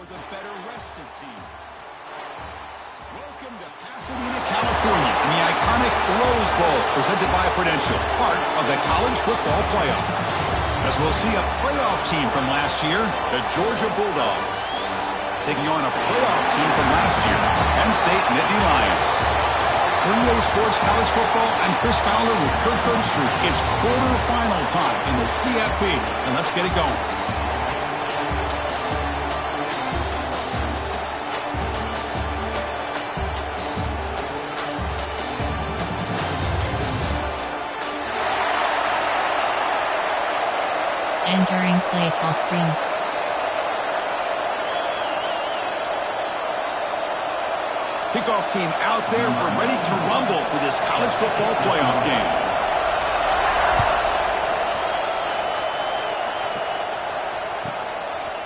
the better rested team. Welcome to Pasadena, California, in the iconic Rose Bowl, presented by Prudential, part of the college football playoff. As we'll see a playoff team from last year, the Georgia Bulldogs, taking on a playoff team from last year, Penn State Nittany Lions. For EA Sports College Football, I'm Chris Fowler with Kirk Herbstreit. It's quarterfinal time in the CFP, and let's get it going. Entering play call screen. Kickoff team out there. We're ready to rumble for this college football playoff game.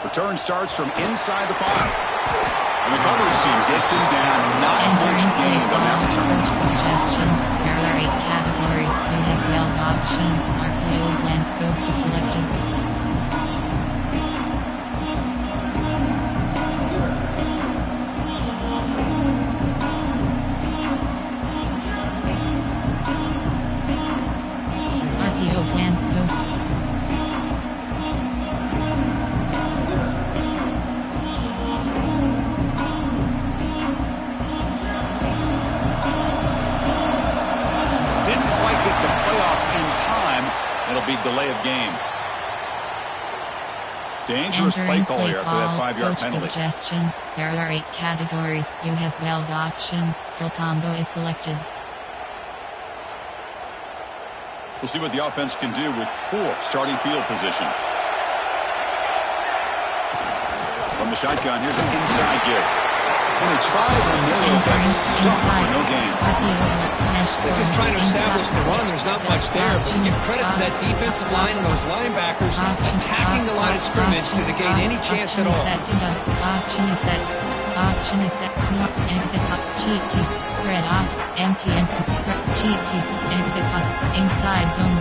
Return starts from inside the 5. And the coverage team gets him down. Not much gain on that return. Suggestions. There are 8 categories. You have 12 options. RPO glance goes to selected. Post. Didn't quite get the playoff in time. It'll be delay of game. Dangerous play call here after that 5-yard penalty. Suggestions. There are 8 categories. You have 12 options. Kill combo is selected. We'll see what the offense can do with poor starting field position. From the shotgun, here's an inside give. And they try the middle, but stuck for no gain. They're just trying to establish the run. There's not much there, but give credit to that defensive line and those linebackers attacking the line of scrimmage to negate any chance at all. Option is set. Option is set. Exit up. Cheat tees. Red off. Empty and cheat tees. Exit us. Inside zone.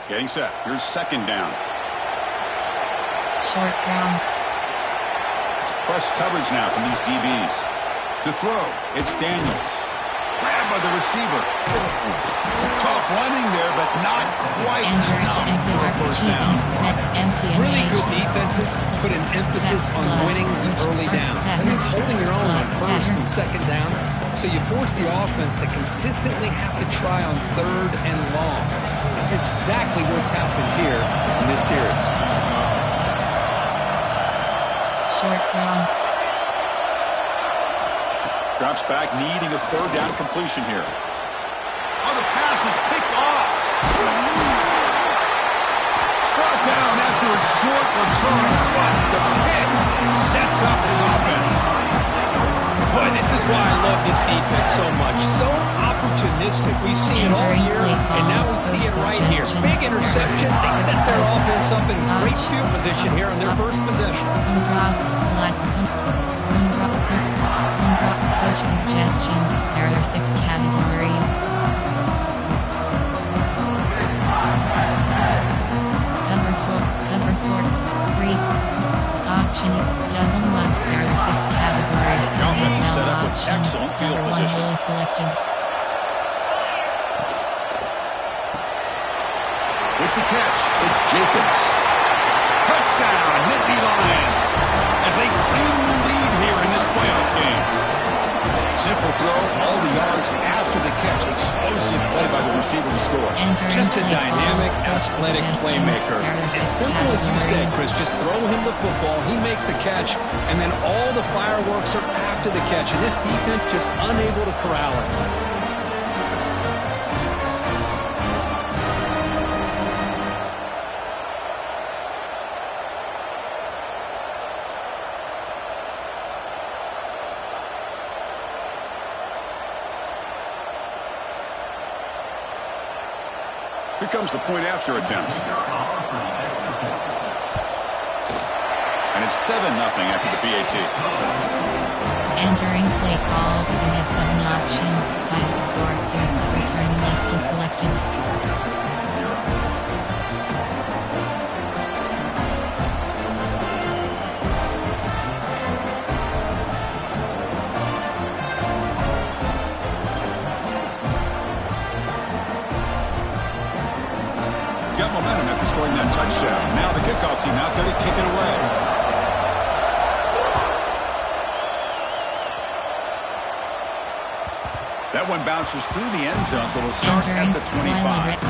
Getting set. Here's second down. Short cross. It's press coverage now from these DBs. To throw, it's Daniels. Grabbed by the receiver. Tough running there, but not quite enough for a first down. Really good defenses put an emphasis on winning the early downs. That means holding your own on first and second down. So you force the offense to consistently have to try on third and long. That's exactly what's happened here in this series. Short cross. Drops back, needing a third down completion here. Oh, the pass is picked off. Brought down after a short return, but the pick sets up his offense. Boy, this is why I love this defense so much. So opportunistic. We've seen it all year, and now we see it right here. Big interception. They set their offense up in great field position here on their first possession. Some drops, flat, some coach suggestions. There are 6 categories. Cover 4, 3. Option is double lock. There are 6 categories. The offense is set up with excellent field cover position. 1 is selected. With the catch, it's Jacobs. Touchdown, Nittany Lions, as they claim the lead here in this playoff game. Simple throw, all the yards after the catch. Explosive play by the receiver to score. Just a dynamic, athletic playmaker. As simple as you said, Chris, just throw him the football, he makes a catch, and then all the fireworks are after the catch. And this defense just unable to corral it. Here comes the point after attempt. And it's 7-0 after the PAT. Entering play call, you have 7 options. 5 to 4, return left is selected. some momentum after scoring that touchdown. Now the kickoff team out there to kick it away. That one bounces through the end zone, so it'll start at the 25.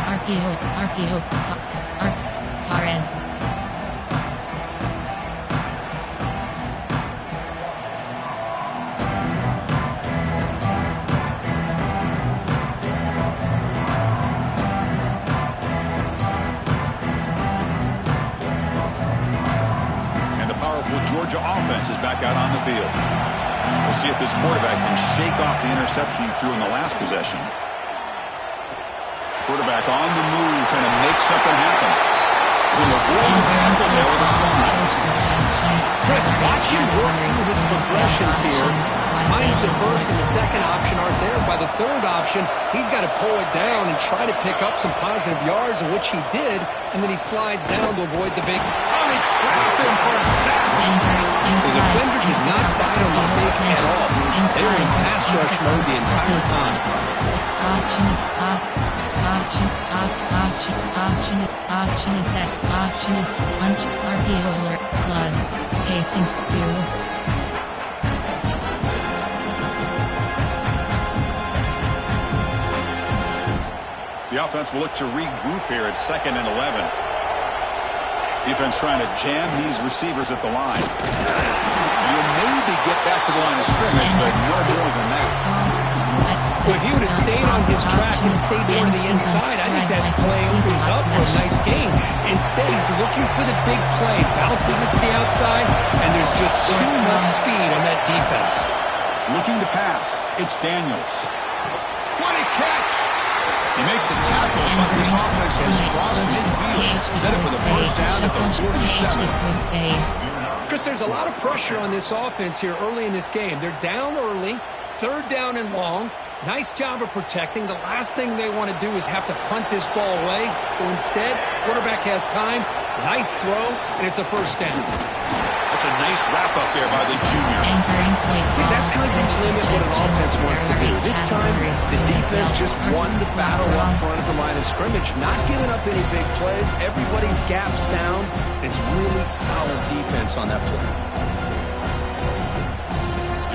And the powerful Georgia offense is back out on the field. We'll see if this quarterback can shake off the interception he threw in the last possession. Quarterback on the move, trying to make something happen. He'll avoid the tackle there with a slide. Chris, watch him work through his progressions here. Finds the first and the second option aren't there. By the third option, he's got to pull it down and try to pick up some positive yards, which he did, and then he slides down to avoid the big. Oh, they trapped him for a sack. The defender did not bite on the fake at all. They were in pass rush mode the entire time. Option is set. Option is punch. RPO alert. Flood. Spacing. Duo. The offense will look to regroup here at 2nd and 11. Defense trying to jam these receivers at the line. You'll maybe get back to the line of scrimmage, but no more than that. Well, if he would have stayed on his track and stayed more to the inside, I think that play opens up for a nice gain. Instead, he's looking for the big play, bounces it to the outside, and there's just too much speed on that defense. Looking to pass, it's Daniels. What a catch! You make the tackle, but this offense has crossed midfield. Set it with a first down at the 47. Chris, there's a lot of pressure on this offense here early in this game. They're down early, 3rd down and long. Nice job of protecting. The last thing they want to do is have to punt this ball away. So instead, quarterback has time. Nice throw, and it's a first down. That's a nice wrap-up there by the junior. See, that's how you limit what an offense wants to do. This time, the defense just won the battle up front at the line of scrimmage, not giving up any big plays. Everybody's gap sound. It's really solid defense on that play.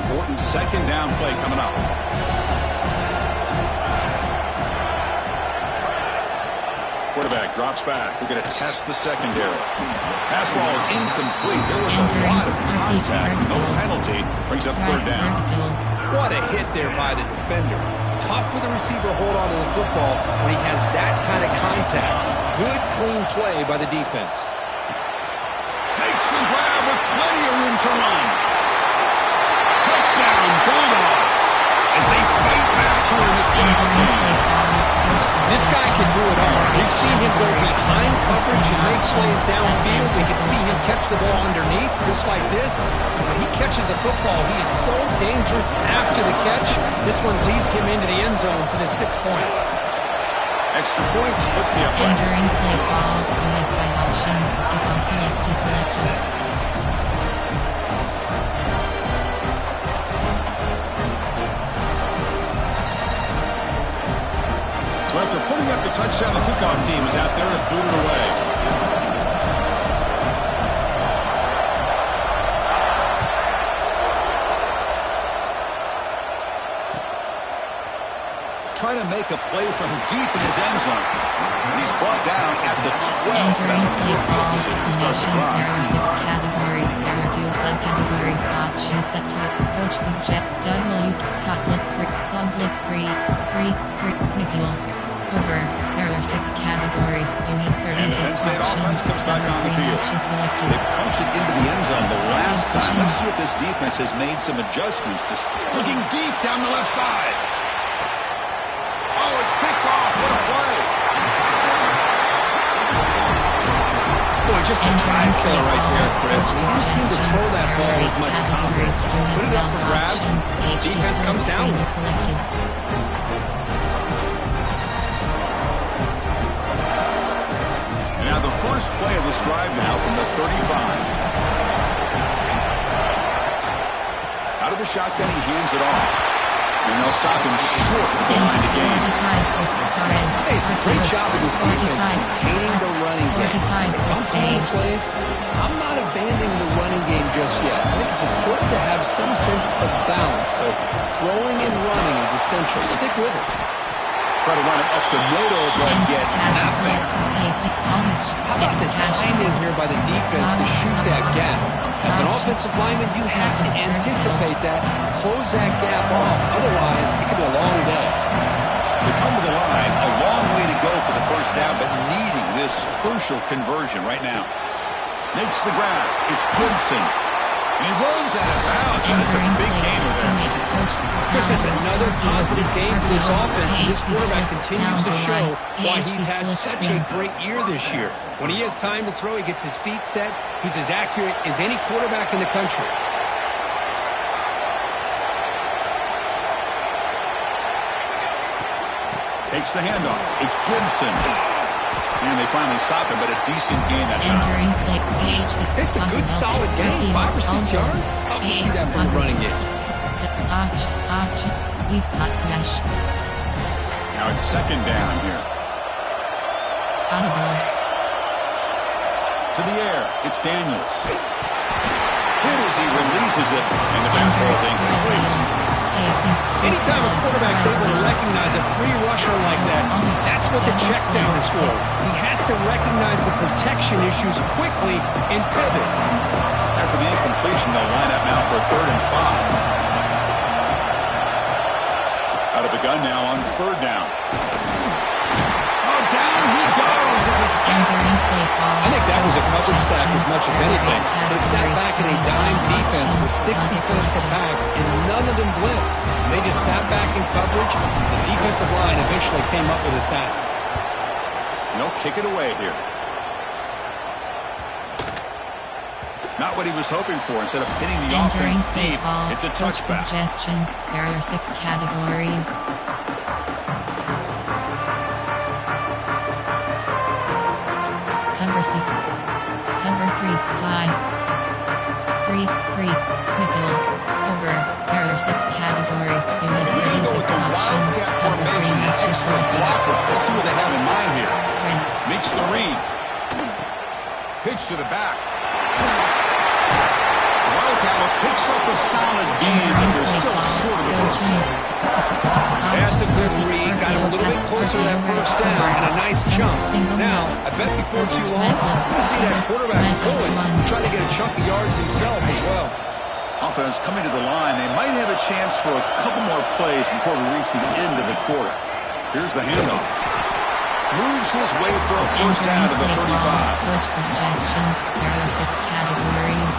Important 2nd down play coming up. Quarterback drops back. We're going to test the secondary. Pass ball is incomplete. There was a lot of contact. No penalty. Brings up 3rd down. What a hit there by the defender. Tough for the receiver to hold on to the football when he has that kind of contact. Good, clean play by the defense. Makes the grab with plenty of room to run. Touchdown, Bulldogs, as they fight back here in this playoff game. This guy can do it all. We've seen him go behind coverage and make plays downfield. We can see him catch the ball underneath, just like this. And when he catches a football, he is so dangerous after the catch. This one leads him into the end zone for the 6 points. Extra point splits the uprights. Entering play ball, you have 5 options. If off left is selected. So after putting up the touchdown, the kickoff team is out there and booted away. Trying to make a play from deep in his end zone. And he's brought down at the 12. That's a good field position to start the drive. There are 6 categories. There are 2 subcategories. Option set to coach subject W. Hot blitz free. Song blitz free. Free. McGill. Over. There are 6 categories. You have 36 options. Comes back on the field. They punch it into the end zone the last time. Let's see if this defense has made some adjustments. Looking deep down the left side. Oh, it's picked off. What a play. Boy, just a drive killer right there, Chris. He didn't seem to throw that ball with much confidence. Put it up for grabs. Defense comes down. And now the first play of this drive now from the 35. Out of the shotgun, he hands it off. And they'll stop him short of the line of game. Hey, it's a great job of this defense containing the plays, I'm not abandoning the running game just yet. I think it's important to have some sense of balance. So throwing and running is essential. Stick with it. Try to run it up the middle, but get nothing. How about the time in here by the defense to shoot that gap? As an offensive lineman, you have to anticipate that, close that gap off. Otherwise, it could be a long day. They come to the line, a long way to go for the first down, but needing this crucial conversion right now. Makes the grab. It's Gibson. He runs out of bounds. That's a big gainer there. Chris, that's another positive game for this offense, and this quarterback continues to show why he's had such a great year this year. When he has time to throw, he gets his feet set. He's as accurate as any quarterback in the country. Takes the handoff. It's Gibson. And they finally stop him, but a decent gain that time. It's a good, solid gain. 5 or 6 yards. Love to see that from the running game. Now it's second down here. To the air. It's Daniels. Hit as he releases it, and the basketball is incomplete. Anytime a quarterback's able to recognize a free rusher like that, that's what the check down is for. He has to recognize the protection issues quickly and pivot. After the incompletion, they'll line up now for 3rd and 5. Out of the gun now on 3rd down. Oh, down he goes. It's a sack. I think that was a coverage sack as much as anything. They sat back in a dime defense with 6 defensive backs, and none of them blitzed. They just sat back in coverage. The defensive line eventually came up with a sack. No, kick it away here. Not what he was hoping for. Instead of hitting the offense deep, it's a touchback. Suggestions. There are 6 categories. Cover 6. Cover 3 sky. 3, nickel. Over. There are 6 categories. You have 36 options. Cover 3 matches selected. Let's see what they have in mind here. Sprint. Makes the read. Pitch to the back. Wildcat picks up a solid gain, but they're still short of the first. That's a good read. Got him a little bit closer to that first down and a nice jump. Now, I bet before too long, we're going to see that quarterback pulling, trying to get a chunk of yards himself as well. Offense coming to the line. They might have a chance for a couple more plays before we reach the end of the quarter. Here's the handoff. Moves his way for a first down to the 35. Coach suggestions. There are 6 categories.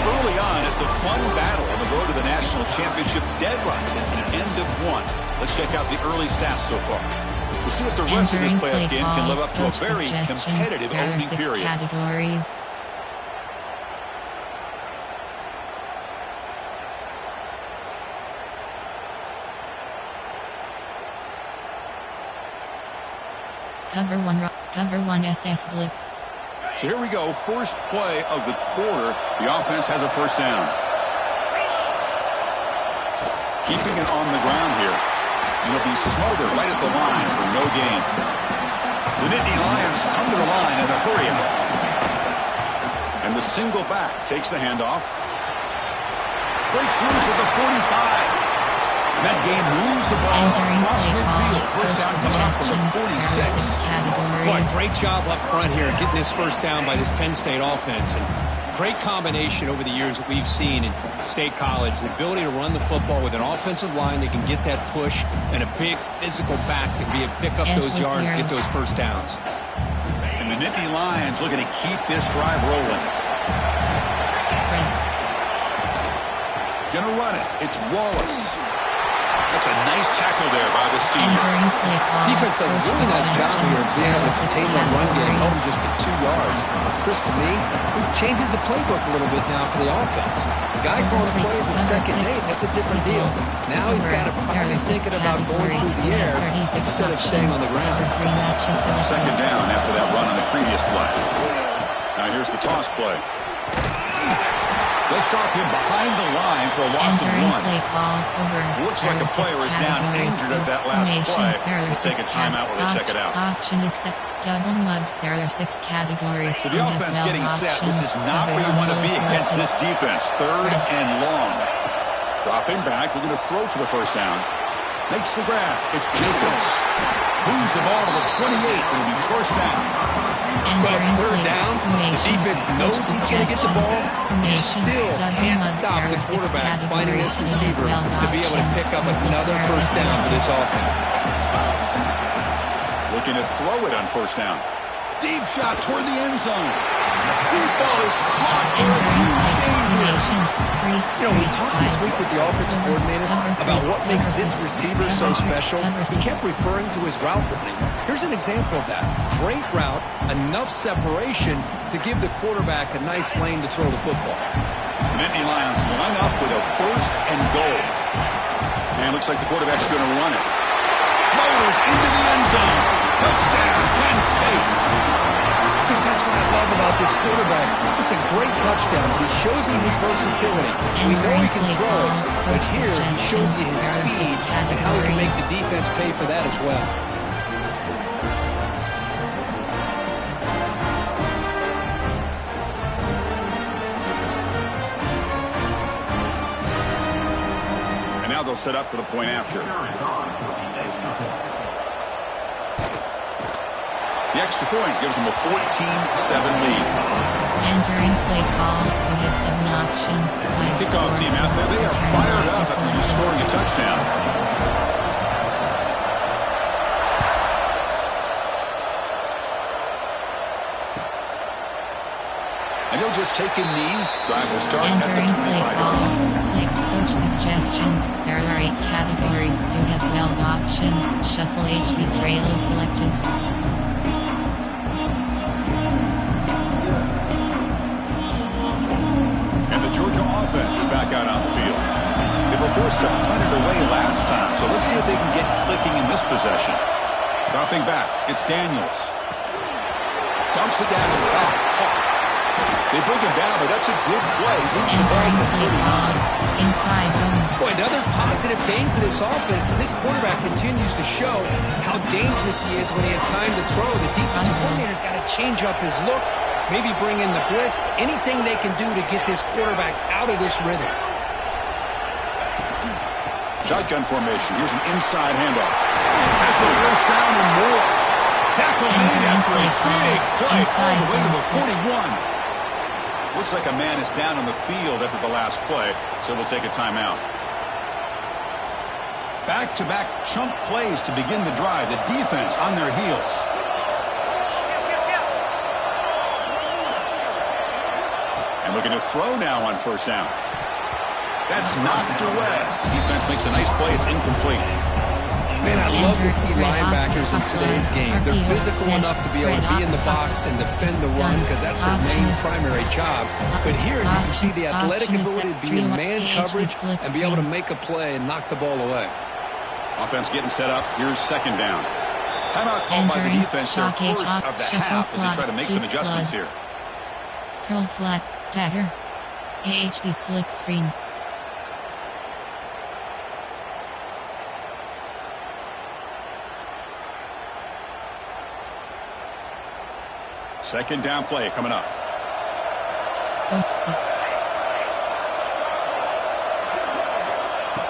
Early on, it's a fun battle on the road to the national championship deadline at the end of 1. Let's check out the early stats so far. We'll see if the rest of this playoff game can live up to a very competitive opening period. Categories. Cover 1 SS Blitz. So here we go, first play of the quarter. The offense has a first down. Keeping it on the ground here. And it'll be smothered right at the line for no gain. The Nittany Lions come to the line in a hurry up. And the single back takes the handoff. Breaks loose at the 45. And that game moves the ball across midfield. First down coming up from the 46. Boy, great job up front here getting this first down by this Penn State offense. And great combination over the years that we've seen in State College. The ability to run the football with an offensive line that can get that push and a big physical back that can be able to pick up those yards and get those first downs. And the Nittany Lions looking to keep this drive rolling. Sprint. Gonna run it. It's Wallace. That's a nice tackle there by the senior. Defense does a really nice job here of being able to contain that run game, held him just for 2 yards. Chris, to me, this changes the playbook a little bit now for the offense. The guy calling the plays at 2nd and 8, that's a different deal. Now he's got to probably thinking about going through the air instead of staying on the ground. Second down after that run on the previous play. Now here's the toss play. They'll stop him behind the line for a loss of Entering 1. play call over. Looks like a player is down injured at that last play. We'll take a timeout while they check it out. Option is set. Double mud. There are 6 categories. So the offense getting set. This is not where you want to be against this defense. 3rd and long. Dropping back. We're going to throw for the first down. Makes the grab. It's Jacobs. Moves the ball to the 28. It'll be first down. Well, it's 3rd down. The defense knows he's going to get the ball. You still can't stop the quarterback finding this receiver to be able to pick up another first down for this offense. Looking to throw it on first down. Deep shot toward the end zone. Deep ball is caught for a huge gain here. You know, we talked this week with the offensive coordinator about what makes this receiver so special. He kept referring to his route running. Here's an example of that. Great route, enough separation to give the quarterback a nice lane to throw the football. Nittany Lions line up with a 1st and goal. And looks like the quarterback's going to run it. Motors into the end zone. Touchdown, Penn State. Because that's what I love about this quarterback. It's a great touchdown. He shows you his versatility. We know he can throw it, but here he shows you his speed and how he can make the defense pay for that as well. And now they'll set up for the point after. The extra point gives them a 14-7 lead. Entering play call. We have 7 options. Kickoff team out there. They are fired up after just scoring a touchdown. And he'll just take a knee. Drive will start at the 25-yard line. Click coach suggestions. There are 8 categories. You have 12 options. Shuffle HB trail is selected. Georgia offense is back out on the field. They were forced to punt it away last time, so let's see if they can get clicking in this possession. Dropping back, it's Daniels. Dumps it down to the back. They bring him down, but that's a good play. Moves the ball to 39. Inside zone. Boy, another positive game for this offense, and this quarterback continues to show how dangerous he is when he has time to throw. The defensive coordinator's got to change up his looks, maybe bring in the blitz, anything they can do to get this quarterback out of this rhythm. Shotgun formation. Here's an inside handoff. Has the first down and more. Tackle made after a big play all the way to the 41. Looks like a man is down on the field after the last play, so they'll take a timeout. Back-to-back chunk plays to begin the drive. The defense on their heels. And looking to throw now on first down. That's knocked away. Defense makes a nice play. It's incomplete. Man, I love to see linebackers in today's game. They're physical enough to be able to be in the box and defend the run because that's their main primary job. But here you can see the athletic ability to be in man coverage and be able to make a play and knock the ball away. Offense getting set up. Here's second down. Timeout called by the defense. Their first of the half as they try to make some adjustments here. Curl flat, dagger. HD slip screen. Second down play coming up. And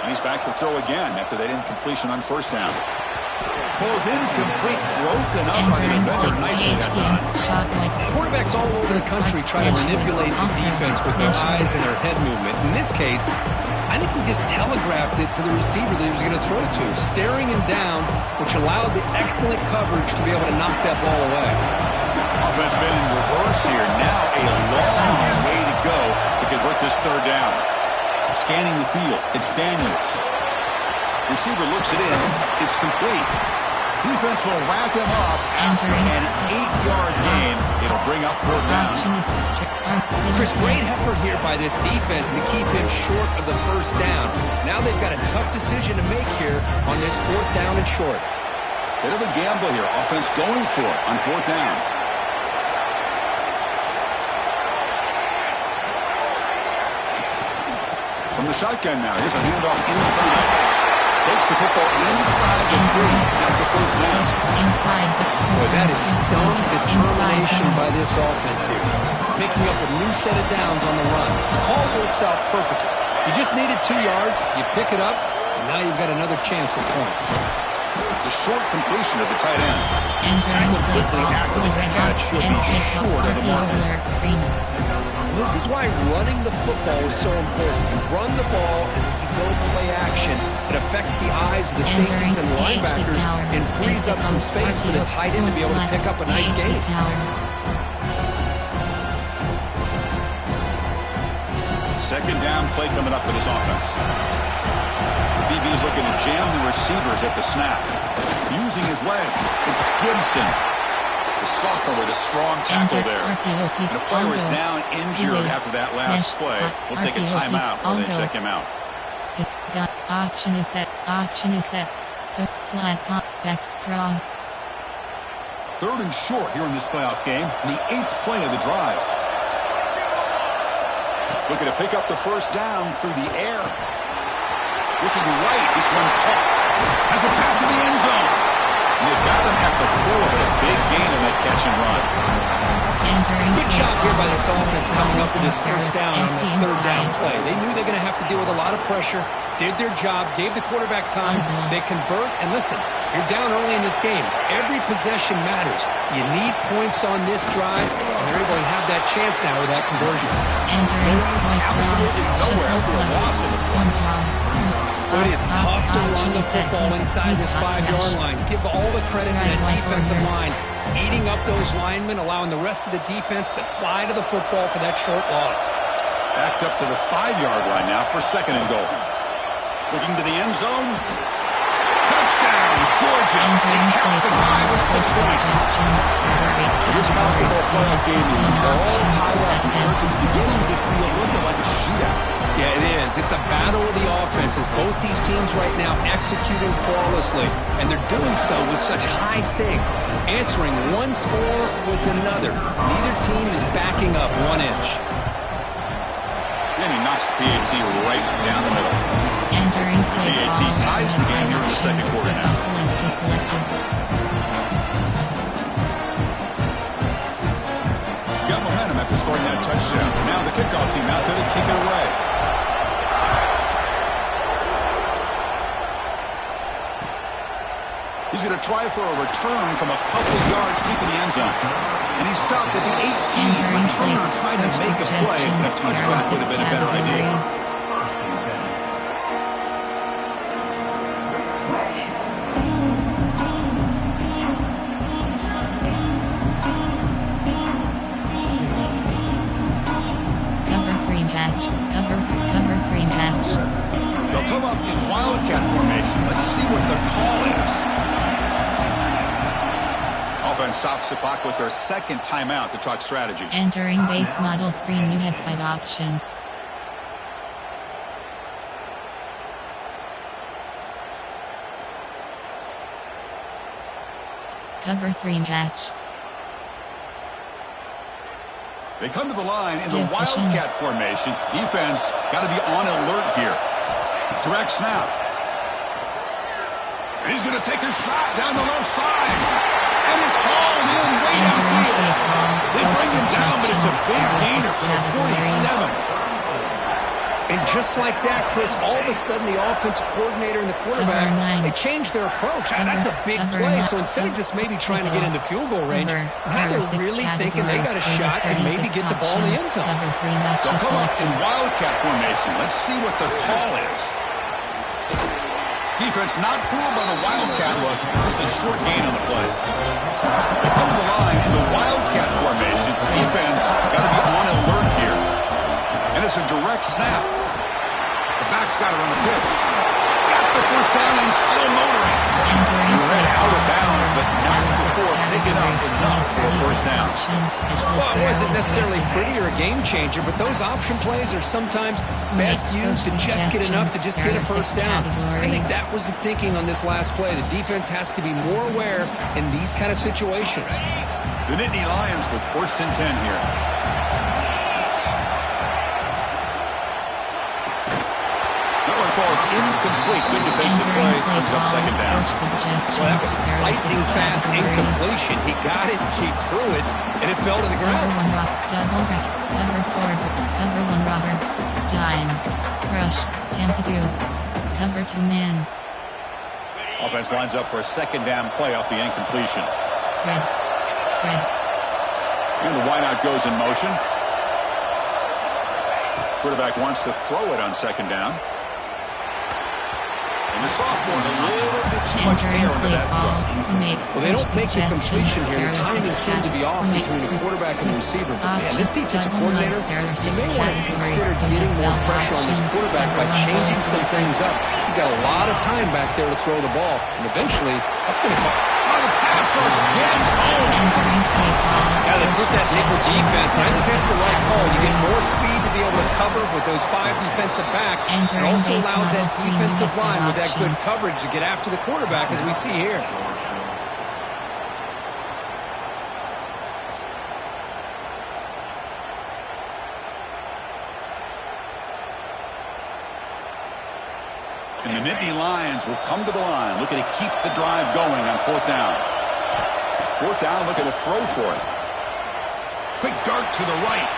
he's back to throw again after that incompletion on first down. Falls incomplete, broken up by the defender. Nicely that time. Quarterbacks all over the country try to manipulate the defense with their eyes and their head movement. In this case, I think he just telegraphed it to the receiver that he was going to throw to, staring him down, which allowed the excellent coverage to be able to knock that ball away. Offense been in reverse here. Now a long way to go to convert this third down. Scanning the field. It's Daniels. Receiver looks it in. It's complete. Defense will wrap him up after an 8-yard gain. It'll bring up fourth down. Chris, great effort here by this defense to keep him short of the first down. Now they've got a tough decision to make here on this fourth down and short. Bit of a gamble here. Offense going for it on fourth down. From the shotgun now, here's a handoff inside. Takes the football inside the 3. That's a first down. Boy, that is some determination by this offense here. Picking up a new set of downs on the run. The call works out perfectly. You just needed 2 yards, you pick it up, and now you've got another chance at points. The short completion of the tight end. Tackled quickly after the catch. He'll be short of the mark. This is why running the football is so important. You run the ball and then you go play action. It affects the eyes of the safeties and linebackers and frees up some space for the tight end to be able to pick up a nice gain. Second down play coming up for this offense. BB is looking to jam the receivers at the snap. Using his legs, it's Gibson. The sophomore with a strong tackle there. And the player is down injured after that last play. We'll take a timeout while they check him out. Option is set. The flat backs cross. 3rd and short here in this playoff game. The 8th play of the drive. Looking to pick up the first down through the air. Looking right, this one caught. Has it back to the end zone. And they've got him at the 4, but a big gain on that catch and run. Good job here by this offense coming up with this first down on the 3rd down play. They knew they were going to have to deal with a lot of pressure, did their job, gave the quarterback time, they convert, and listen, you're down early in this game. Every possession matters. You need points on this drive, and they're able to have that chance now with that conversion. Absolutely nowhere after a loss in the play. But it's tough to run the football inside this 5-yard line. Give all the credit to that defensive line, eating up those linemen, allowing the rest of the defense to fly to the football for that short loss. Backed up to the 5-yard line now for 2nd and goal. Looking to the end zone. Touchdown, Georgia. They cap the drive with 6 points. This college football playoff game is all tied up. It's beginning to feel a little bit like a shootout. Yeah, it is. It's a battle of the offenses. Both these teams right now executing flawlessly, and they're doing so with such high stakes, answering one score with another. Neither team is backing up 1 inch. And he knocks the PAT right down the middle. PAT ties the game here in the 2nd quarter now. Got momentum after scoring that touchdown. Now the kickoff team out there to kick it away. He's going to try for a return from a couple of yards deep in the end zone. And he stopped at the 18. Returner trying to make a play, but a touchback would have been a better idea. They'll come up in Wildcat formation. Let's see what the call is. Offense stops the clock with their 2nd timeout to talk strategy. Entering base model screen, you have 5 options. Cover 3 match. They come to the line in the Wildcat formation. Defense got to be on alert here. Direct snap. And he's going to take a shot down the left side. And it's hauled in way downfield. They bring him down, but it's a big gainer for the 47. And just like that, Chris, all of a sudden the offensive coordinator and the quarterback, they changed their approach. That's a big play. So instead of just maybe trying to get into field goal range, now they're really thinking they got a shot to maybe get the ball in the end zone. They'll come up in Wildcat formation. Let's see what the call is. Defense not fooled by the Wildcat look. Just a short gain on the play. They come to the line in the Wildcat formation. Defense got to be on alert here. And it's a direct snap. The back's got it on the pitch. Got the first down and still motoring. He ran out of bounds, but not before picking up enough for a first down. Well, it wasn't necessarily pretty or a game changer, but those option plays are sometimes best used to just get enough to just get a first down. I think that was the thinking on this last play. The defense has to be more aware in these kind of situations. The Nittany Lions with 1st and 10 here. falls incomplete. Good defensive play. Brings up second down. Well, that was lightning fast incompletion. He got it, he threw it, and it fell to the ground. Cover one rock, double wreck, cover four, cover one robber, dime, rush, Tampa 2, cover two man. Offense lines up for a second down play off the incompletion. Spread. And the wideout goes in motion. Quarterback wants to throw it on second down. And the sophomore, a little bit too much air into that throw. Well, they don't make the completion here. The timing seemed to be off between the quarterback and the receiver. But man, this defensive coordinator, you may want to consider getting more pressure on this quarterback by changing some things up. You've got a lot of time back there to throw the ball. And eventually, that's going to come. The pass rush gets home. Yeah, they put that nickel defense, and I think that's the right call. You get more speed to be able to cover with those 5 defensive backs. And also allows that defensive line with that good coverage to get after the quarterback, as we see here. And the Nittany Lions will come to the line, looking to keep the drive going on fourth down. Fourth down, looking to throw for it. Quick dart to the right.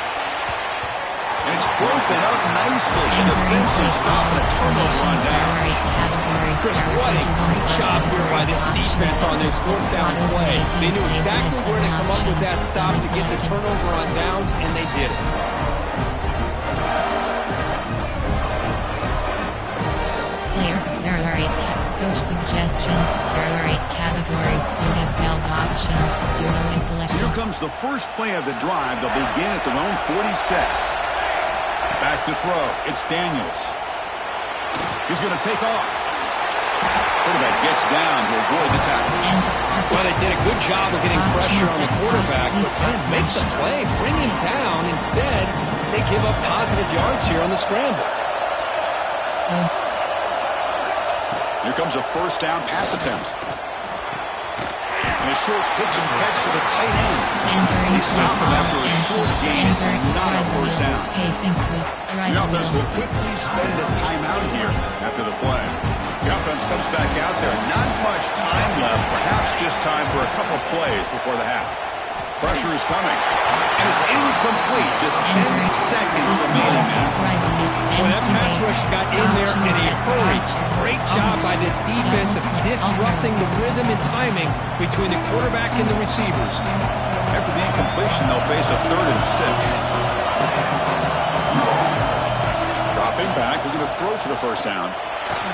And it's broken up nicely. A defensive stop and a turnover on down. Chris, what a great job here by this defense on this fourth down play. They knew exactly where to come up with that stop to get the turnover on downs, and they did it. Coach suggestions. There are 8 categories. You have 12 options. Do not select. Here comes the first play of the drive. They'll begin at their own 46. Back to throw. It's Daniels. He's going to take off. Quarterback gets down to avoid the tackle. Well, they did a good job of getting pressure on the quarterback, but let's make the play. Bring him down. Instead, they give up positive yards here on the scramble. Here comes a first down pass attempt. And a short pitch and catch to the tight end. They stop him after a short gain. It's not a first down. The offense will quickly spend a timeout here after the play. The offense comes back out there. Not much time left. Perhaps just time for a couple plays before the half. Pressure is coming. And it's incomplete. Just 10 seconds remaining now. Well, that pass rush got in there in a hurry. Great job by this defense of disrupting the rhythm and timing between the quarterback and the receivers. After the incompletion, they'll face a 3rd and 6. Dropping back, looking to throw for the first down.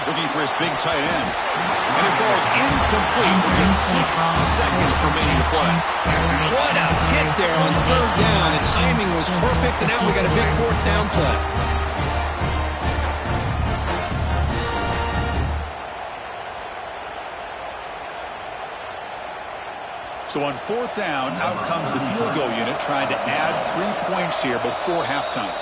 Looking for his big tight end. And it falls incomplete with just 6 seconds remaining to play. What a hit there on 3rd down. The timing was perfect, and now we got a big 4th down play. So on 4th down, out comes the field goal unit trying to add 3 points here before halftime.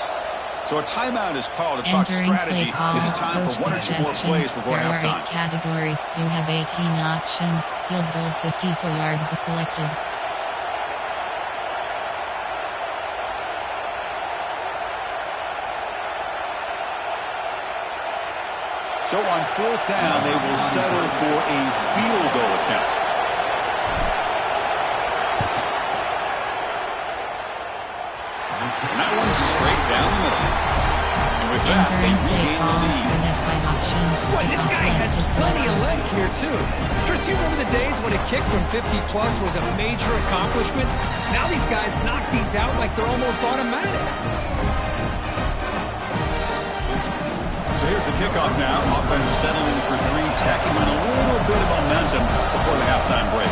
So a timeout is called to talk strategy. Maybe time for 1 or 2 more plays before halftime. There are 8 categories. You have 18 options. Field goal 54 yards is selected. So on 4th down, they will settle for a field goal attempt. And that one's straight down the middle. And with that, they regain the lead. Boy, this guy had plenty of leg here, too. Chris, you remember the days when a kick from 50-plus was a major accomplishment? Now these guys knock these out like they're almost automatic. So here's the kickoff now. Offense settling for 3, tacking on a little bit of momentum before the halftime break.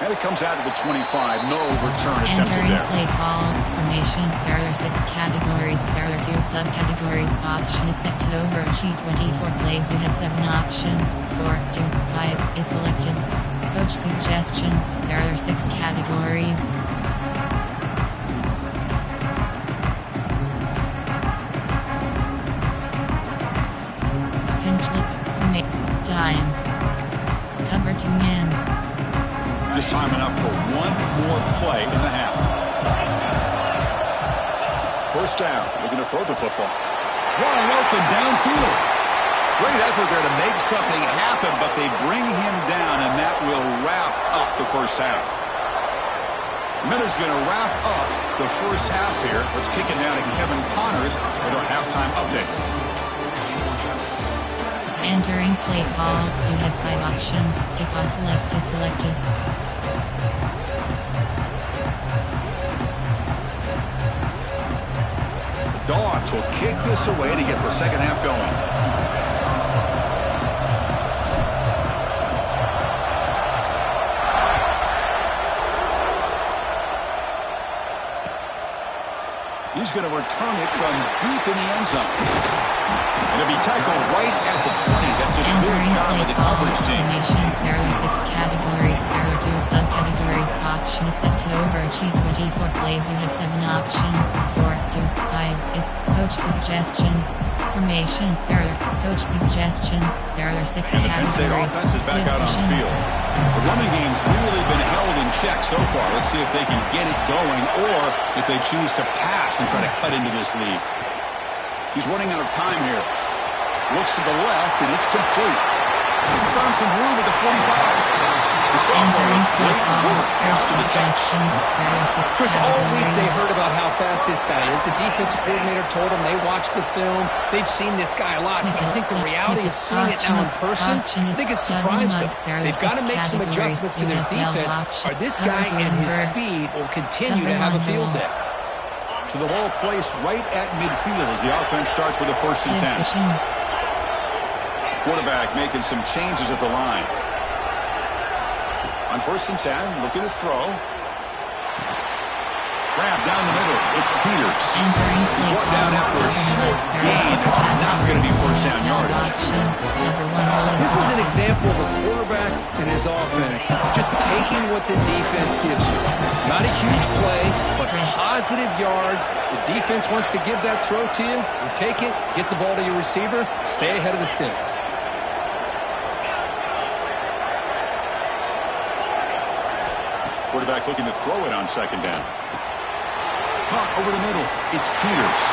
And it comes out to the 25. No return attempted there. Play call formation. There are 6 categories. There are 2 subcategories. Option is set to overachieve 24 plays. You have 7 options. 4, 2, 5 is selected. Coach suggestions. There are 6 categories. Pinch blitz. Dime. Cover 2 man. This time First down, looking to throw the football. Wide open downfield. Great effort there to make something happen, but they bring him down, and that will wrap up the first half. Miller's going to wrap up the first half here. Let's kick it down to Kevin Connors with our halftime update. Entering play call, you have 5 options. Kickoff left is selected. The Dogs will kick this away to get the second half going. He's going to return it from deep in the end zone. And it'll be tackled right at the 20. That's a good job of the coverage team. There are 6 categories. There are 2 subcategories. Option is set to overachieve 24 plays. You have 7 options. 4, 2, 5 is coach suggestions. Formation. There are coach suggestions. There are 6 and categories. The Penn State offense is back out on the field. The running game's really been held in check so far. Let's see if they can get it going or if they choose to pass and try to cut into this lead. He's running out of time here. Looks to the left, and it's complete. He's found some room at the 45. The sophomore with great work after the catch. Chris, all week they heard about how fast this guy is. The defensive coordinator told them they watched the film. They've seen this guy a lot. But I think the reality of seeing it now in person, I think it's surprised them. They've got to make some adjustments to their defense, or this guy and his speed will continue to have a field day. So the ball placed right at midfield as the offense starts with a 1st and 10. Quarterback making some changes at the line. On 1st and 10, looking to throw. Grab down the middle. It's Peters. He's brought down after a short gain. It's not going to be 1st down yardage. This is an example of a quarterback and his offense just taking what the defense gives you. Not a huge play, but positive yards. The defense wants to give that throw to you. You take it, get the ball to your receiver, stay ahead of the sticks. Quarterback looking to throw it on 2nd down. Caught over the middle. It's Peters.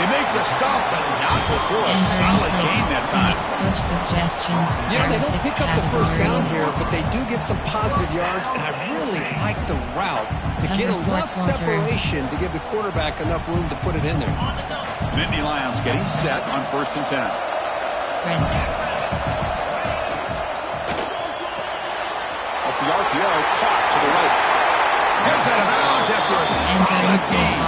They make the stop, but not before a solid gain that time. Coach suggestions. Yeah, they don't pick up the 1st down here, but they do get some positive yards, and I really like the route to get enough separation to give the quarterback enough room to put it in there. Nittany Lions getting set on 1st and 10. Spread. Off the RPO, caught to the right. Heads out of bounds after a solid gain.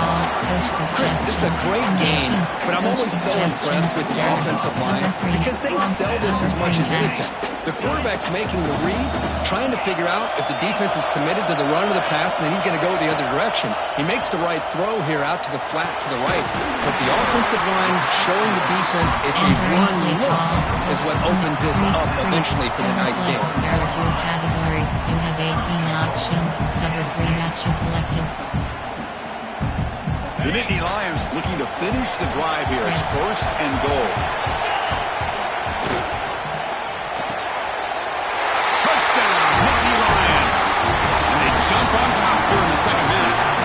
Chris, this is a great game, but I'm always so impressed with the offensive line because they sell this as much as anything. The quarterback's making the read, trying to figure out if the defense is committed to the run or the pass, and then he's going to go the other direction. He makes the right throw here out to the flat to the right, but the offensive line showing the defense it's a run look is what opens this up eventually for the nice game. There are 2 categories. You have 18 options. Cover 3 matches selected. The Nittany Lions looking to finish the drive here. It's 1st and goal. Touchdown, Nittany Lions. And they jump on top during the 2nd half.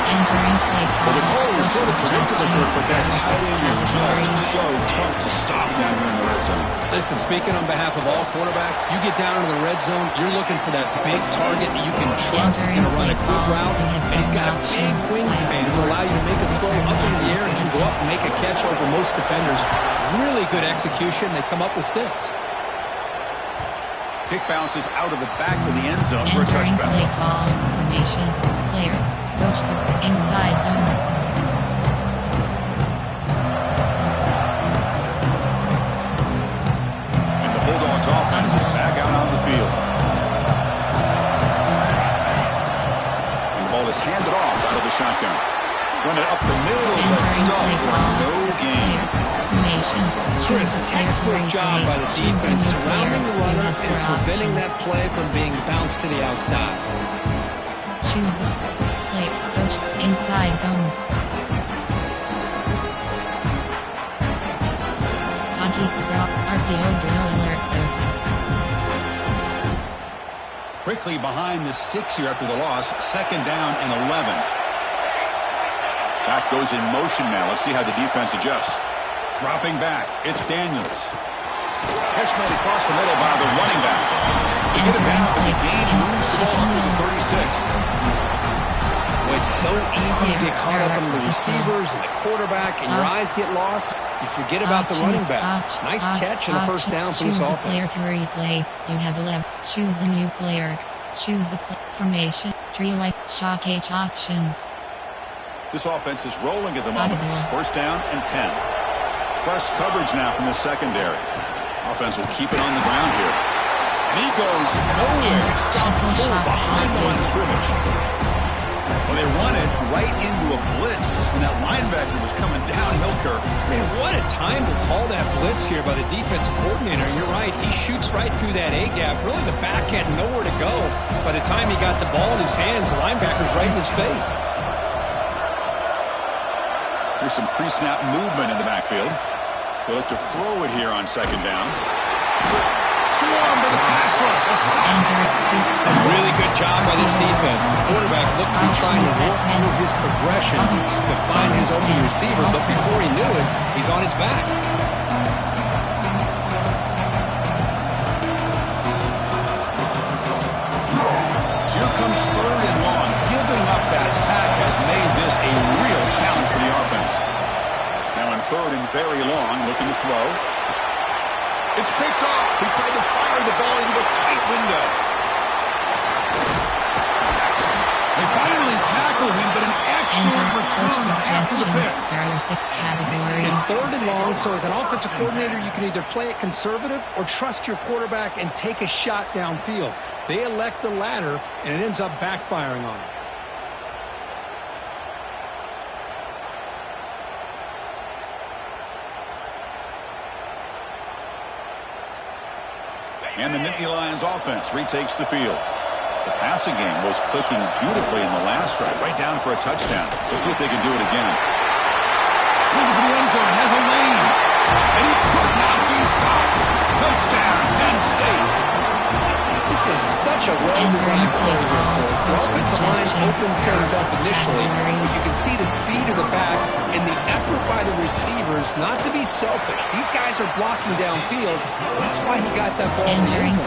Well, the call was sort of predictable, but that tight end was just so tough to stop down here in the red zone. Listen, speaking on behalf of all quarterbacks, you get down into the red zone, you're looking for that big target that you can trust is going to run a good route, and he's got a big wingspan to allow you to make a throw up in the air and he can go up and make a catch over most defenders. Really good execution. They come up with 6. Kick bounces out of the back of the end zone for a touchback. Play call, formation, player, coach, inside zone. And the Bulldogs offense is back out on the field. And the ball is handed off out of the shotgun. Run it up the middle, but stuff for no gain. Chris, textbook job by the defense surrounding the runner and preventing that play from being bounced to the outside. Choose the play, coach, inside zone. Hockey, route, RPO, no alert, post. Quickly behind the sticks here after the loss. 2nd down and 11. Back goes in motion now. Let's see how the defense adjusts. Dropping back, it's Daniels. Catch made across the middle by the running back. They get it down, but the gain moves the ball up to the 36. Well, it's so easy to get caught up in the receivers and the quarterback, and your eyes get lost. You forget about the running back. Nice catch and a first down for this offense. Choose a player to replace. You have 11. Choose a new player. Choose the formation. Trio wipe. Shock H option. This offense is rolling at the moment. It's first down and 10. Press coverage now from the secondary. Offense will keep it on the ground here. And he goes nowhere. Stopped full behind the line of scrimmage. Well, they run it right into a blitz, and that linebacker was coming downhill, Kirk. Man, what a time to call that blitz here by the defensive coordinator. You're right. He shoots right through that A-gap. Really, the back had nowhere to go. By the time he got the ball in his hands, the linebacker's right in his face. Here's some pre-snap movement in the backfield. They look to throw it here on second down. Swarm to the pass rush. A really good job by this defense. The quarterback looked to be trying to work through his progressions to find his open receiver, but before he knew it, he's on his back. So here comes third and long. Giving up that sack has made this a real challenge for the offense. Now in third and very long, looking to throw. It's picked off. He tried to fire the ball into a tight window. They finally tackle him, but an excellent return after the pick. There are 6 categories. It's third and long, so as an offensive coordinator, you can either play it conservative or trust your quarterback and take a shot downfield. They elect the latter, and it ends up backfiring on them. And the Nittany Lions offense retakes the field. The passing game was clicking beautifully in the last drive, right down for a touchdown. Let's see if they can do it again. Looking for the end zone, has a lane. And he could not be stopped. Touchdown, Penn State. This is such a well-designed play here, Chris. The offensive line opens things up initially, but you can see the speed of the back and the effort by the receivers not to be selfish. These guys are blocking downfield. That's why he got that ball in the end zone.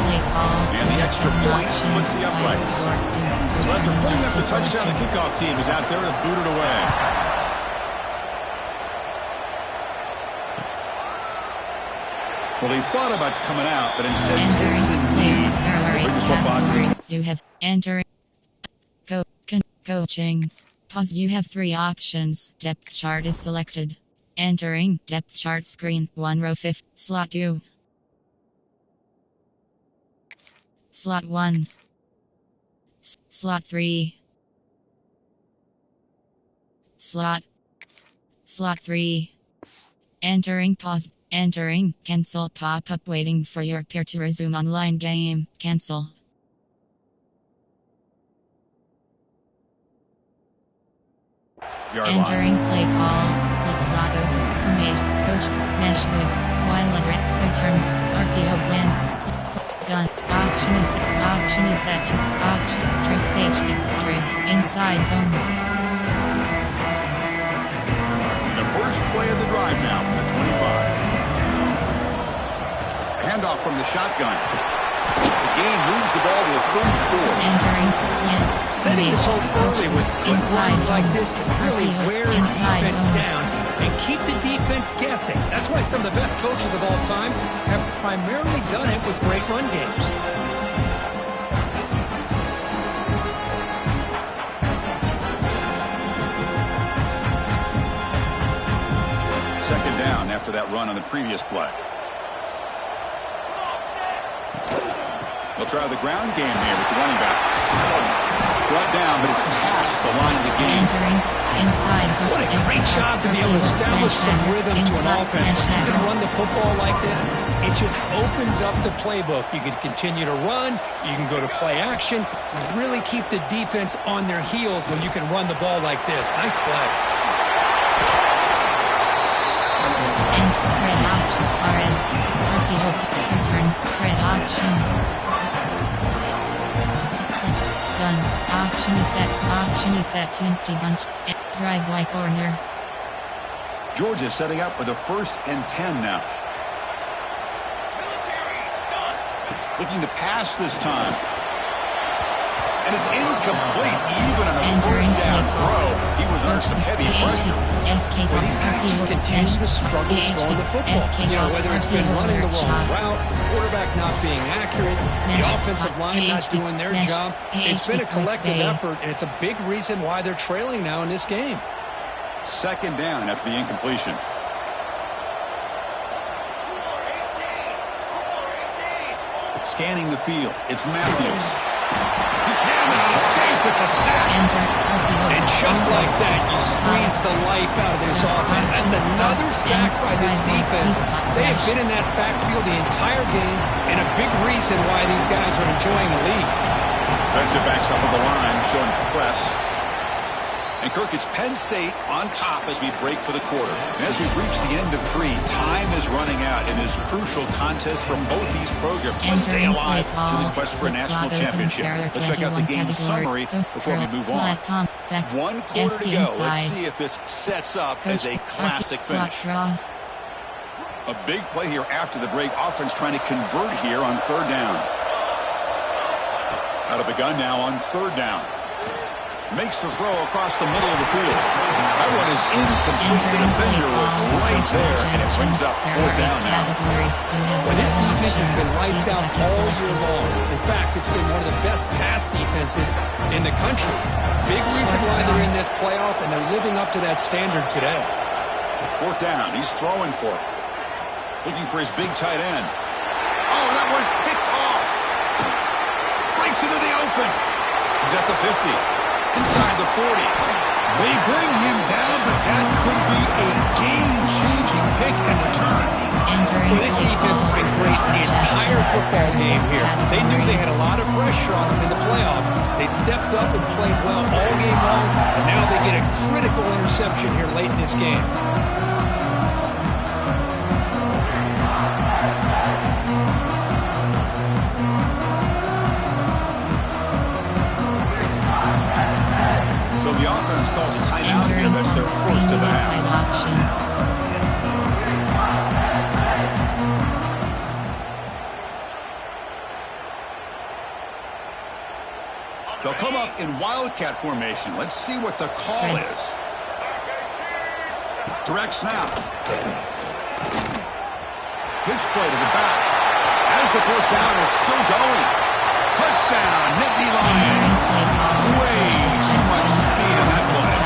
And the extra point splits the uprights. So after putting up the touchdown, the kickoff team is out there to boot it away. Well, he thought about coming out, but instead takes the lead. You have entering coaching. Pause. You have 3 options. Depth chart is selected. Entering depth chart screen. 1 row 5. Slot 2. Slot 1. Slot 3. Slot 3. Entering pause. Entering cancel pop-up waiting for your peer to resume online game. Cancel. Entering play call. Split slot open. Formation. Coaches. Mesh whips. While returns. RPO plans. Gun. Option is set. Option is set to. Option. Tricks HD. Trick. Inside zone. The first play of the drive now from the 25. Handoff from the shotgun. The game moves the ball to the 34. Entering slant. Setting the tone early with good runs like this can really wear the defense down and keep the defense guessing. That's why some of the best coaches of all time have primarily done it with great run games. Second down after that run on the previous play. They'll try the ground game here with the running back. Brought down, but it's past the line of the game. Entering inside zone. What a great job to be able to establish some rhythm to an offense. When you can run the football like this, it just opens up the playbook. You can continue to run. You can go to play action. You really keep the defense on their heels when you can run the ball like this. Nice play. And red option. RN. RPO. Return. Red option. Gun. Option. Option is set to empty bunch. Drive Y corner. Georgia setting up with a 1st and 10 now. Looking to pass this time. And it's incomplete, even on a first down throw. He was under some heavy pressure. Well, these guys just continue to struggle throwing the football. You know, whether it's been running the wrong route, the quarterback not being accurate, the offensive line not doing their job. It's been a collective effort, and it's a big reason why they're trailing now in this game. 2nd down after the incompletion. Scanning the field. It's Matthews. He cannot escape. It's a sack. And just like that, you squeeze the life out of this offense. That's another sack by this defense. They have been in that backfield the entire game, and a big reason why these guys are enjoying the lead. Defensive backs up on the line, showing press. And Kirk, it's Penn State on top as we break for the quarter. And as we reach the end of 3, time is running out in this crucial contest from both these programs to stay alive in the quest for a national championship. Let's check out the game summary before we move on. 1 quarter to go. Let's see if this sets up as a classic finish. A big play here after the break. Offense trying to convert here on 3rd down. Out of the gun now on 3rd down. Makes the throw across the middle of the field. That one is incomplete. The defender was right there, and it brings up 4th down now. Well, this defense has been lights out all year long. In fact, it's been one of the best pass defenses in the country. Big reason why they're in this playoff, and they're living up to that standard today. 4th down. He's throwing for it. Looking for his big tight end. Oh, that one's picked off. Breaks into the open. He's at the 50. Inside the 40. They bring him down, but that could be a game-changing pick and return. Well, this defense has been great the entire football game here. They knew they had a lot of pressure on them in the playoff. They stepped up and played well all game long, and now they get a critical interception here late in this game. So the offense calls a timeout here. That's their 1st of the half. They'll come up in Wildcat formation. Let's see what the call is. Direct snap. Pitch play to the back. As the 1st down is still going. Touchdown, Nittany Lions. Way too much speed in that play.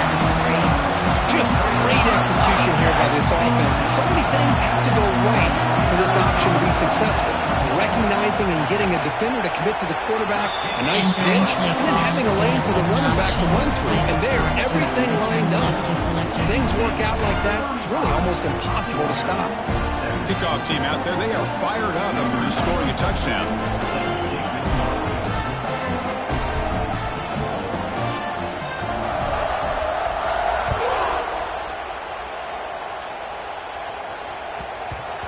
Just great execution here by this offense. And so many things have to go right for this option to be successful. Recognizing and getting a defender to commit to the quarterback, a nice pitch, and then having a lane for the running back to run through. And there, everything lined up. If things work out like that, it's really almost impossible to stop. Kickoff team out there, they are fired up after just scoring a touchdown.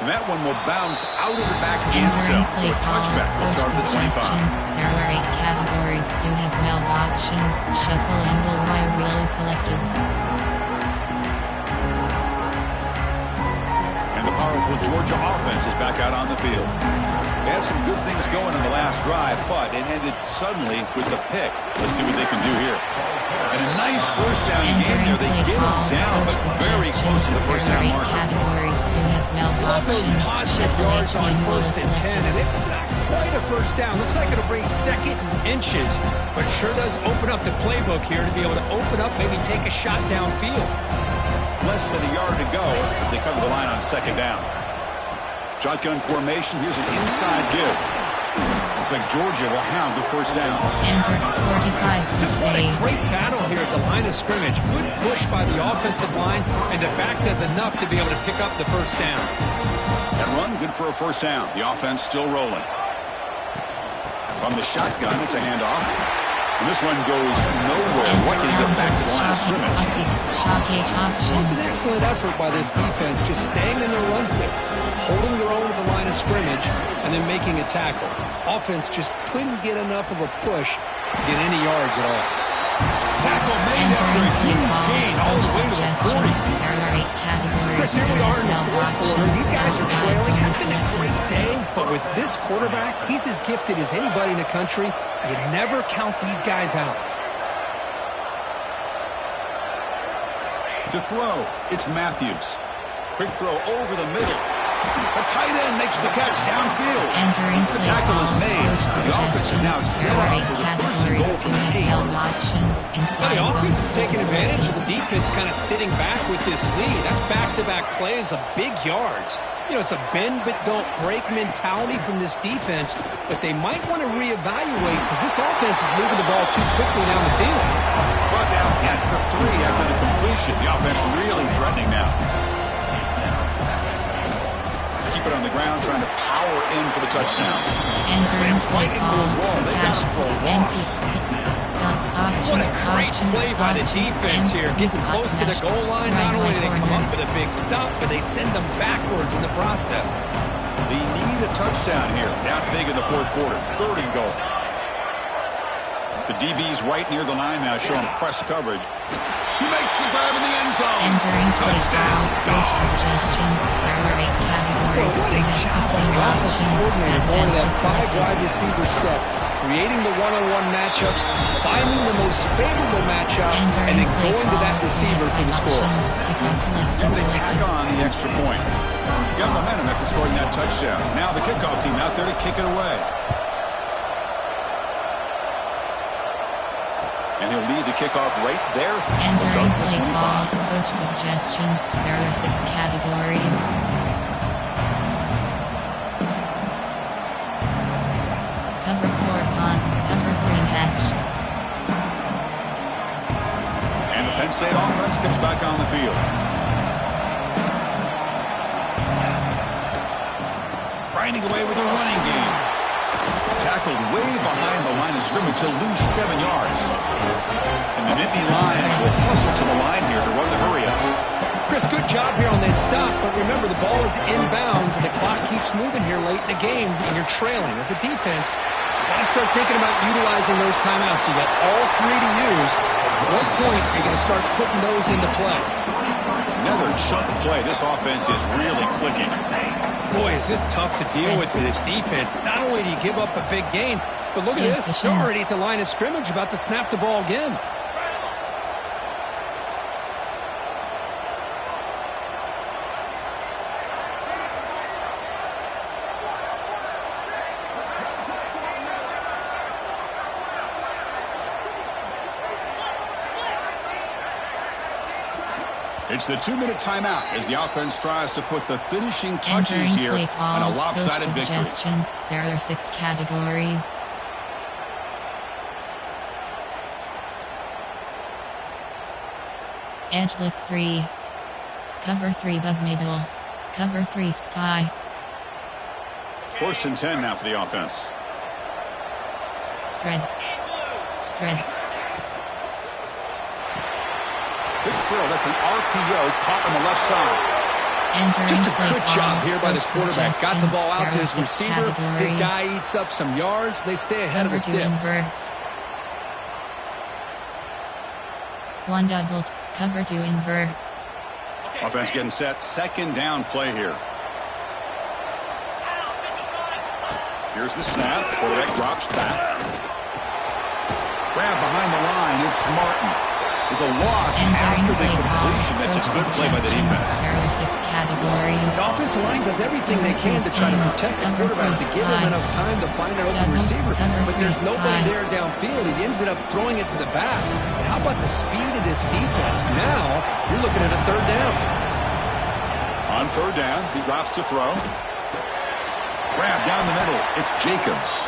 That one will bounce out of the back of the end zone. So a touchback will start at the 25. There are 8 categories. You have help options, shuffle, angle, Y wheel is selected. And the powerful Georgia offense is back out on the field. They had some good things going in the last drive, but it ended suddenly with the pick. Let's see what they can do here. And a nice 1st down gain there. They get him down, but very close to the 1st down mark. Love those positive yards on 1st and 10, and it's not quite a 1st down. Looks like it'll bring 2nd and inches, but sure does open up the playbook here to be able to open up, maybe take a shot downfield. Less than a yard to go as they cover the line on 2nd down. Shotgun formation. Here's an inside give. Looks like Georgia will have the 1st down. Enter 45. Just what a great battle here at the line of scrimmage. Good push by the offensive line, and the back does enough to be able to pick up the 1st down. That run, good for a 1st down. The offense still rolling. From the shotgun, it's a handoff. And this one goes nowhere. What can he get back to the line of scrimmage? It was an excellent effort by this defense, just staying in their run fix, holding their own at the line of scrimmage, and then making a tackle. Offense just couldn't get enough of a push to get any yards at all. Tackle made after a huge gain all the way to the 40. There are 8 categories. Chris, here we are in the fourth quarter. These guys are trailing. It's been a great day, but with this quarterback, he's as gifted as anybody in the country. You never count these guys out. To throw, it's Matthews. Quick throw over the middle. The tight end makes the catch downfield. The tackle is made. The offense is now set up with a first and goal from the 8. The offense is taking advantage of the defense kind of sitting back with this lead. That's back-to-back plays of big yards. You know, it's a bend but don't break mentality from this defense, but they might want to reevaluate because this offense is moving the ball too quickly down the field. Brought down at the 3 after the completion. The offense really threatening now. Keep it on the ground, trying to power in for the touchdown. Slams right into the wall. They got it for a loss. What a great play by the defense here. Getting close to the goal line, not only do they come up with a big stop, but they send them backwards in the process. They need a touchdown here. Down big in the fourth quarter. 3rd and goal. The DB's right near the line now, showing press coverage. He makes the grab in the end zone. Touchdown. Suggestions. There are 8 categories. What a job by the offensive coordinator going to that 5 wide receiver set, creating the one-on-one matchups, finding the most favorable matchup, and then going to that receiver for the score. They tack on the extra point. Got momentum after scoring that touchdown. Now the kickoff team out there to kick it away. And he'll lead the kickoff right there. Entering play call, coach suggestions. There are 6 categories. Cover 4 punt, cover 3 match. And the Penn State offense comes back on the field. Grinding away with a running game. Tackled way behind the line of scrimmage. He'll lose 7 yards. And the Nittany Lions will hustle to the line here to run the hurry up. Chris, good job here on this stop, but remember the ball is inbounds and the clock keeps moving here late in the game and you're trailing. As a defense, you got to start thinking about utilizing those timeouts. You got all 3 to use. At what point are you going to start putting those into play? Another chunk play. This offense is really clicking. Boy, is this tough to deal with for this defense. Not only do you give up a big gain, but look at this. They're already at the line of scrimmage, about to snap the ball again. It's the 2-minute timeout as the offense tries to put the finishing touches here on a lopsided victory. There are 6 categories. Edge blitz 3. Cover 3 buzz middle. Cover 3 sky. 1st and 10 now for the offense. Spread. Spread. Big throw. That's an RPO caught on the left side. Just a good job here by the quarterback. Got the ball out to his receiver. His guy eats up some yards. They stay ahead of the sticks. 1 double. Cover 2 invert. Offense getting set. 2nd down play here. Here's the snap. Quarterback drops back. Grab behind the line. It's Martin. There's a loss after the completion. That's a good play by the defense. There are 6 categories. The offensive line does everything they can to try to protect the quarterback, to give him enough time to find an open receiver. But there's nobody there downfield. He ends up throwing it to the back. But how about the speed of this defense? Now you're looking at a 3rd down. On 3rd down, he drops to throw. Grab down the middle. It's Jacobs.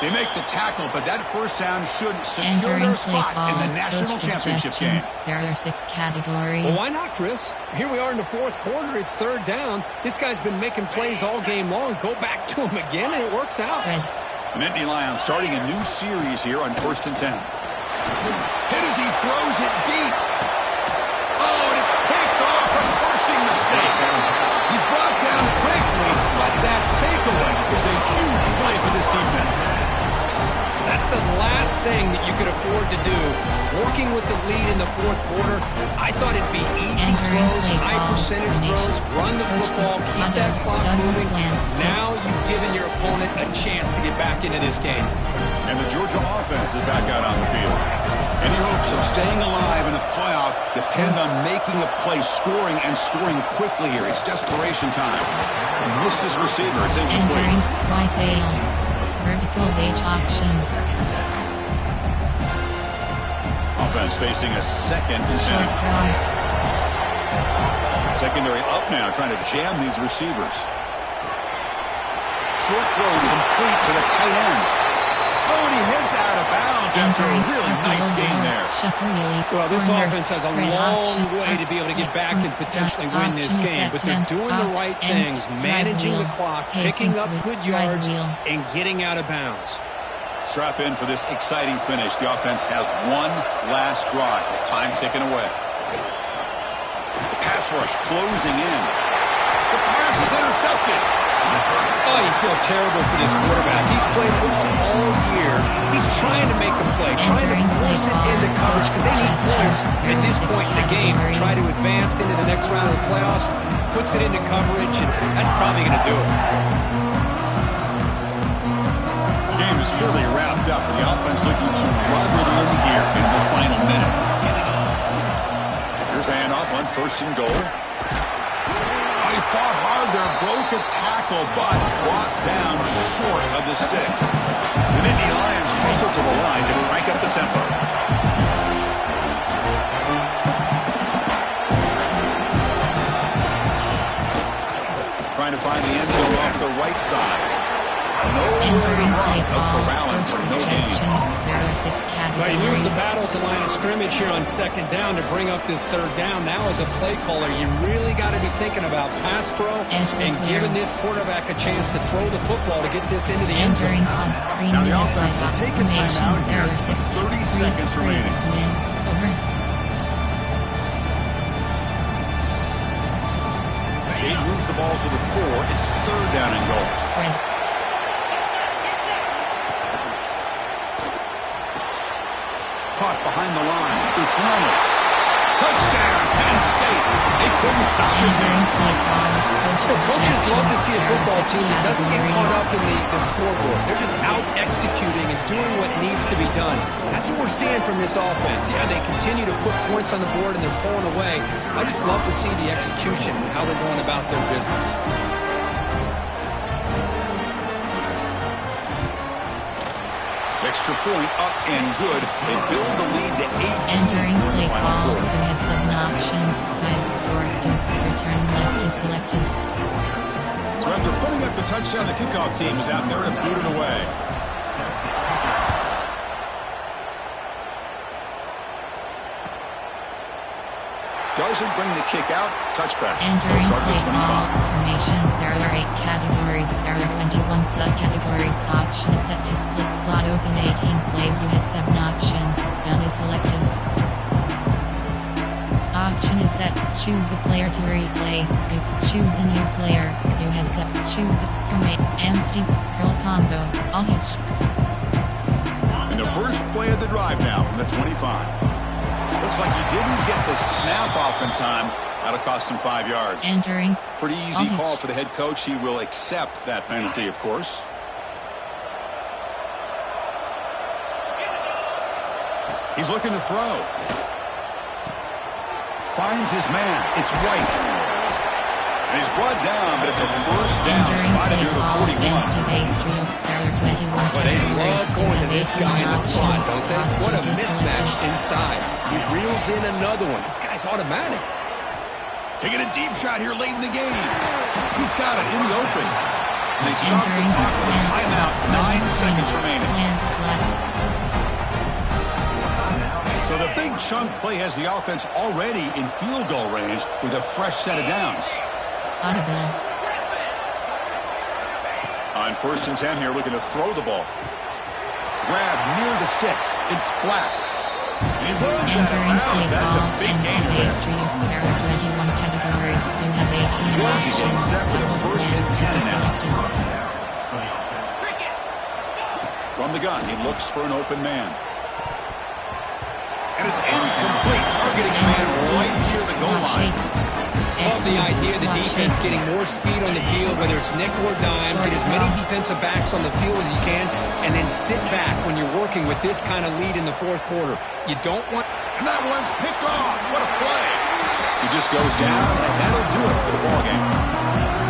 They make the tackle, but that 1st down should secure their spot in the national championship game. There are 6 categories. Well, why not, Chris? Here we are in the 4th quarter. It's 3rd down. This guy's been making plays all game long. Go back to him again, and it works out. Spread. The Nittany Lions starting a new series here on 1st and 10. Hit as he throws it deep. Oh, and it's picked off. A crushing mistake. He's brought down quickly, but that takeaway is a huge play for this defense. That's the last thing that you could afford to do. Working with the lead in the fourth quarter, I thought it'd be easy throws, high percentage throws, run the football, keep that clock moving. Now you've given your opponent a chance to get back into this game. And the Georgia offense is back out on the field. Any hopes of staying alive in the playoff depend on making a play, scoring, and scoring quickly here. It's desperation time. Missed this receiver. It's incomplete. Entering YSAL. Vertical H option. Offense facing a second and Short 10. cross. Secondary up now, trying to jam these receivers. Short throw complete to the tight end. Oh, and he heads out of bounds after a really nice game there. Well, this offense has a long way to be able to get back and potentially win this game, but they're doing the right things, managing the clock, picking up good yards, and getting out of bounds. Strap in for this exciting finish. The offense has one last drive. The time taken away. The pass rush closing in. The pass is intercepted. Oh, you feel terrible for this quarterback. He's played well all year. He's trying to make a play, trying to force it into coverage because they need points at this point in the game to try to advance into the next round of the playoffs. Puts it into coverage, and that's probably going to do it. The game is clearly wrapped up. The offense looking to rub it in here in the final minute. Here's the handoff on 1st and goal. He fought hard there, broke a tackle, but brought down short of the sticks. The Nittany Lions hustle to the line to crank up the tempo. Trying to find the end zone off the right side. Entering play call, for no suggestions, there are 6 categories. Well, he moves the battle to line of scrimmage here on 2nd down to bring up this 3rd down. Now as a play caller, you really got to be thinking about pass pro and giving this quarterback a chance to throw the football to get this into the end zone. Entering cost screen now the with offense will take a timeout there here. are 6 30 seconds remaining. Win, over. The 8 moves the ball to the 4. It's 3rd down and goal. Spread. Caught behind the line. It's Reynolds. Touchdown, Penn State. They couldn't stop him there. The coaches love to see a football team that doesn't get caught up in the scoreboard. They're just out executing and doing what needs to be done. That's what we're seeing from this offense. Yeah, they continue to put points on the board and they're pulling away. I just love to see the execution and how they're going about their business. Extra point up and good. They build the lead to 18. Entering play call. You have 7 options. 5, 4, 2. Return left is selected. So after putting up the touchdown, the kickoff team is out there to boot it away. Doesn't bring the kick out. Touchback. Entering play call formation. There are 8 categories. There are 21 subcategories. Option is set to split slot open 18 plays. You have 7 options. Done is selected. Option is set. Choose the player to replace. You choose a new player. You have set. Choose from a empty curl combo. All hitch. And the first play of the drive now from the 25. Looks like he didn't get the snap off in time. That'll cost him 5 yards. Entering. Pretty easy call for the head coach. He will accept that penalty, of course. He's looking to throw. Finds his man. It's White. And he's brought down, but it's a first down. Spotted near the 41. But they love going to this guy in the slot, don't they? What a mismatch inside. He reels in another one. This guy's automatic. Taking a deep shot here late in the game. He's got it in the open. And they stop the clock with a timeout. 9 seconds remaining. So the big chunk play has the offense already in field goal range with a fresh set of downs. Audible. On 1st and 10 here, looking to throw the ball. Grab near the sticks. It's Black. And he runs out of bounds. That's a big gain there. There are 21 categories. You have 18 Georgia options. getting set for the 1st and 10 now. From the gun, he looks for an open man. And it's incomplete, targeting a man right near the goal line. Love the idea of the defense getting more speed on the field, whether it's nickel or dime, get as many defensive backs on the field as you can, and then sit back when you're working with this kind of lead in the fourth quarter. You don't want... And that one's picked off. What a play. He just goes down, and that'll do it for the ballgame.